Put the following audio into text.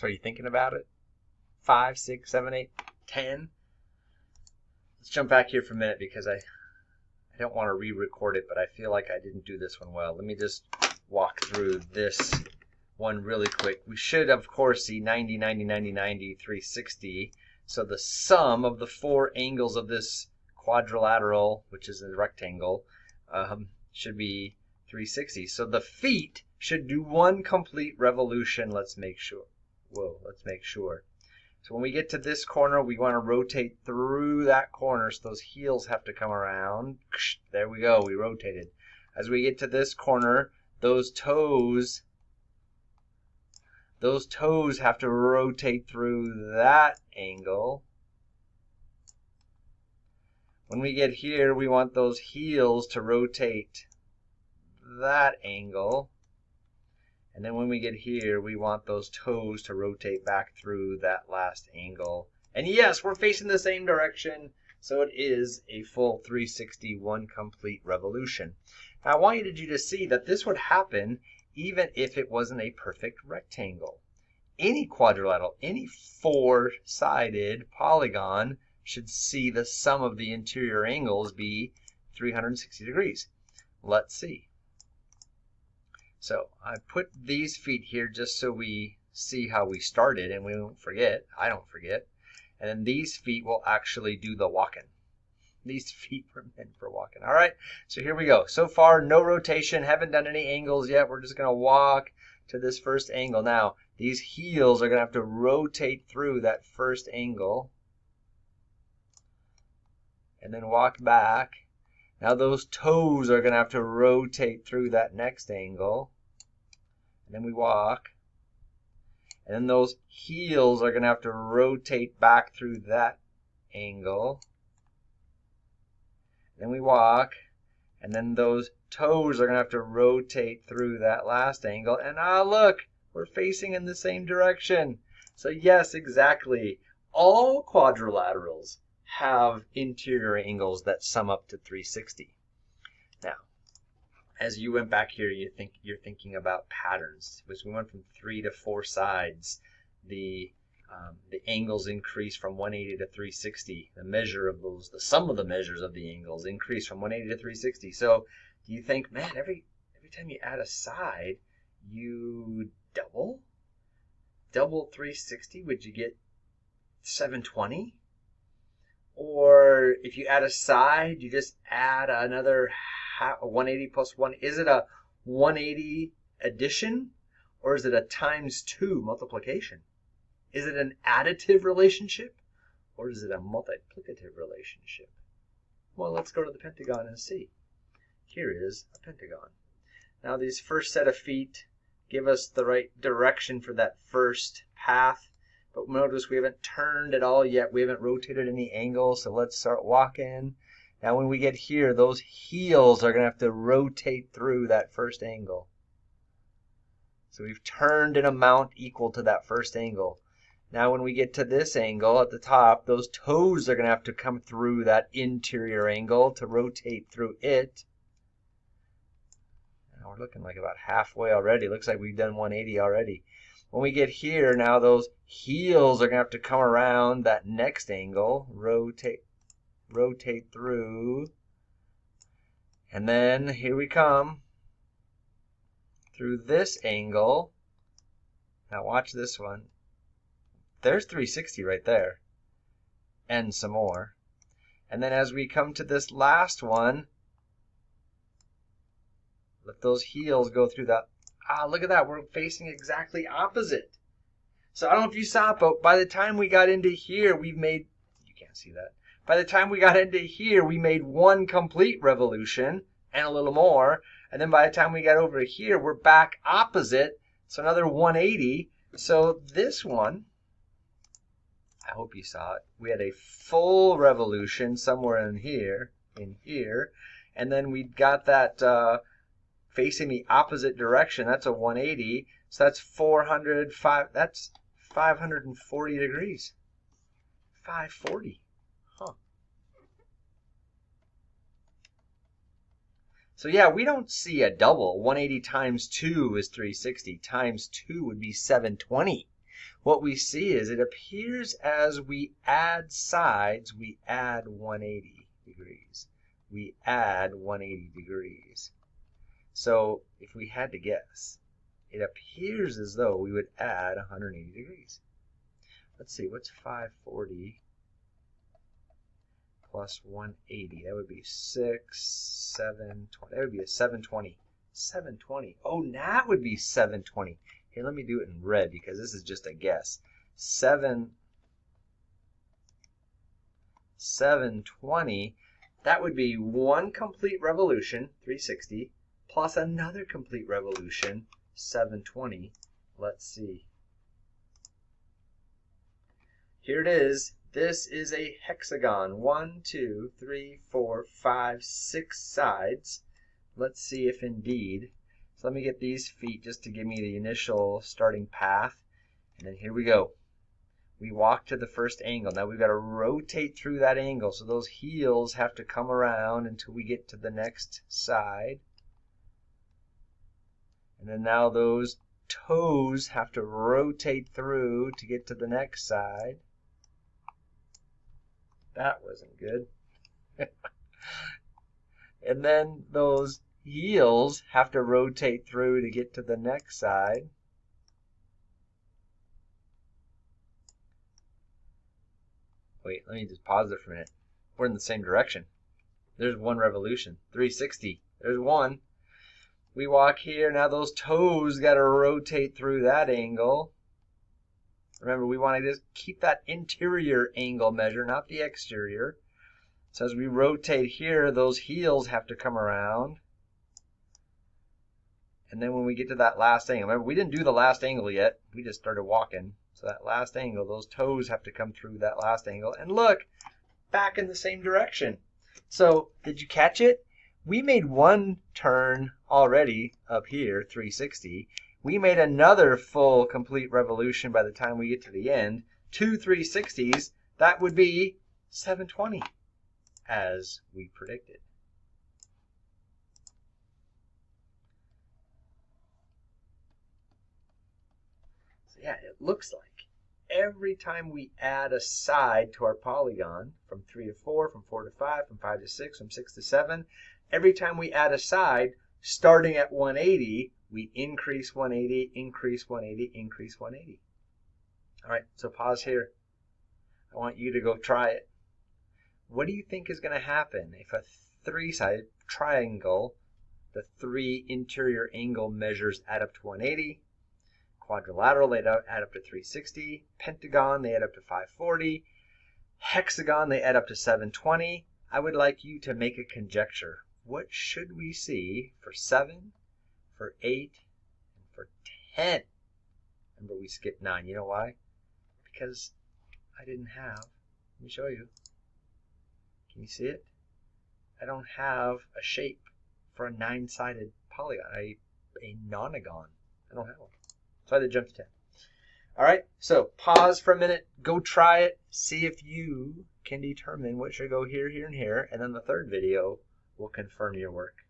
So are you thinking about it? 5, 6, 7, 8, 10. Let's jump back here for a minute because I don't want to re-record it, but I feel like I didn't do this one well. Let me just walk through this one really quick. We should, of course, see 90, 90, 90, 90, 360. So the sum of the four angles of this quadrilateral, which is a rectangle, should be 360. So the feet should do one complete revolution. Let's make sure. Let's make sure. So when we get to this corner, we want to rotate through that corner. So those heels have to come around. There we go. We rotated. As we get to this corner, those toes have to rotate through that angle. When we get here, we want those heels to rotate that angle. And then when we get here, we want those toes to rotate back through that last angle. And yes, we're facing the same direction, so it is a full 360, one complete revolution. Now I want you to see that this would happen even if it wasn't a perfect rectangle. Any quadrilateral, any four-sided polygon should see the sum of the interior angles be 360 degrees. Let's see. So I put these feet here just so we see how we started and we won't forget. I don't forget. And then these feet will actually do the walking. These feet were meant for walking. All right, so here we go. So far, no rotation. Haven't done any angles yet. We're just going to walk to this first angle. Now, these heels are going to have to rotate through that first angle. And then walk back. Now those toes are going to have to rotate through that next angle. And then we walk. And then those heels are going to have to rotate back through that angle. Then we walk. And then those toes are going to have to rotate through that last angle. And look, we're facing in the same direction. So yes, exactly. All quadrilaterals have interior angles that sum up to 360. Now, as you went back here, you're thinking about patterns. As we went from 3 to 4 sides, the angles increase from 180 to 360. The measure of those, the sum of the measures of the angles increase from 180 to 360. So, do you think, man, every time you add a side, you double 360? Would you get 720? Or if you add a side, you just add another 180 plus 1. Is it a 180 addition or is it a times 2 multiplication? Is it an additive relationship or is it a multiplicative relationship? Well, let's go to the pentagon and see. Here is a pentagon. Now these first set of feet give us the right direction for that first path. But notice we haven't turned at all yet. We haven't rotated any angle, so let's start walking. Now when we get here, those heels are going to have to rotate through that first angle. So we've turned an amount equal to that first angle. Now when we get to this angle at the top, those toes are going to have to come through that interior angle to rotate through it. Now we're looking like about halfway already. Looks like we've done 180 already. When we get here, now those heels are going to have to come around that next angle, rotate through, and then here we come through this angle. Now watch this one. There's 360 right there, and some more. And then as we come to this last one, let those heels go through that. Look at that. We're facing exactly opposite. So I don't know if you saw it, but by the time we got into here, we've made, you can't see that. By the time we got into here, we made one complete revolution and a little more. And then by the time we got over here, we're back opposite. So another 180. So this one, I hope you saw it. We had a full revolution somewhere in here. And then we got that facing the opposite direction. That's a 180. So that's 405. That's 540 degrees. 540. Huh. So yeah, we don't see a double. 180 times 2 is 360. Times 2 would be 720. what we see is it appears as we add sides, we add 180 degrees. We add 180 degrees. So if we had to guess, it appears as though we would add 180 degrees. Let's see, what's 540 plus 180? That would be 720. That would be a 720. 720. Oh, that would be 720. Here, let me do it in red because this is just a guess. 720. That would be one complete revolution, 360, plus another complete revolution, 720. Let's see. Here it is. This is a hexagon. 1, 2, 3, 4, 5, 6 sides. Let's see if indeed. So let me get these feet just to give me the initial starting path. And then here we go. We walk to the first angle. Now we've got to rotate through that angle. So those heels have to come around until we get to the next side. And then now those toes have to rotate through to get to the next side. That wasn't good. And then those heels have to rotate through to get to the next side. Wait, let me just pause there for a minute. We're in the same direction. There's one revolution. 360. There's one. We walk here. Now those toes got to rotate through that angle. Remember, we want to just keep that interior angle measure, not the exterior. So as we rotate here, those heels have to come around. And then when we get to that last angle, remember, we didn't do the last angle yet. We just started walking. So that last angle, those toes have to come through that last angle. And look, back in the same direction. So did you catch it? We made one turn already up here, 360. We made another full complete revolution by the time we get to the end. 2 360s, that would be 720, as we predicted. So yeah, it looks like every time we add a side to our polygon, from 3 to 4, from 4 to 5, from 5 to 6, from 6 to 7, every time we add a side, starting at 180, we increase 180, increase 180, increase 180. All right, so pause here. I want you to go try it. What do you think is going to happen if a three-sided triangle, the three interior angle measures add up to 180, quadrilateral, they add up to 360, pentagon, they add up to 540, hexagon, they add up to 720. I would like you to make a conjecture. What should we see for 7, for 8, and for 10? Remember, we skipped 9. You know why? Because I didn't have, let me show you. Can you see it? I don't have a shape for a 9-sided polygon, a nonagon. I don't have one. So I had to jump to 10. All right, so pause for a minute, go try it, see if you can determine what should go here, here, and here, and then the third video will confirm your work.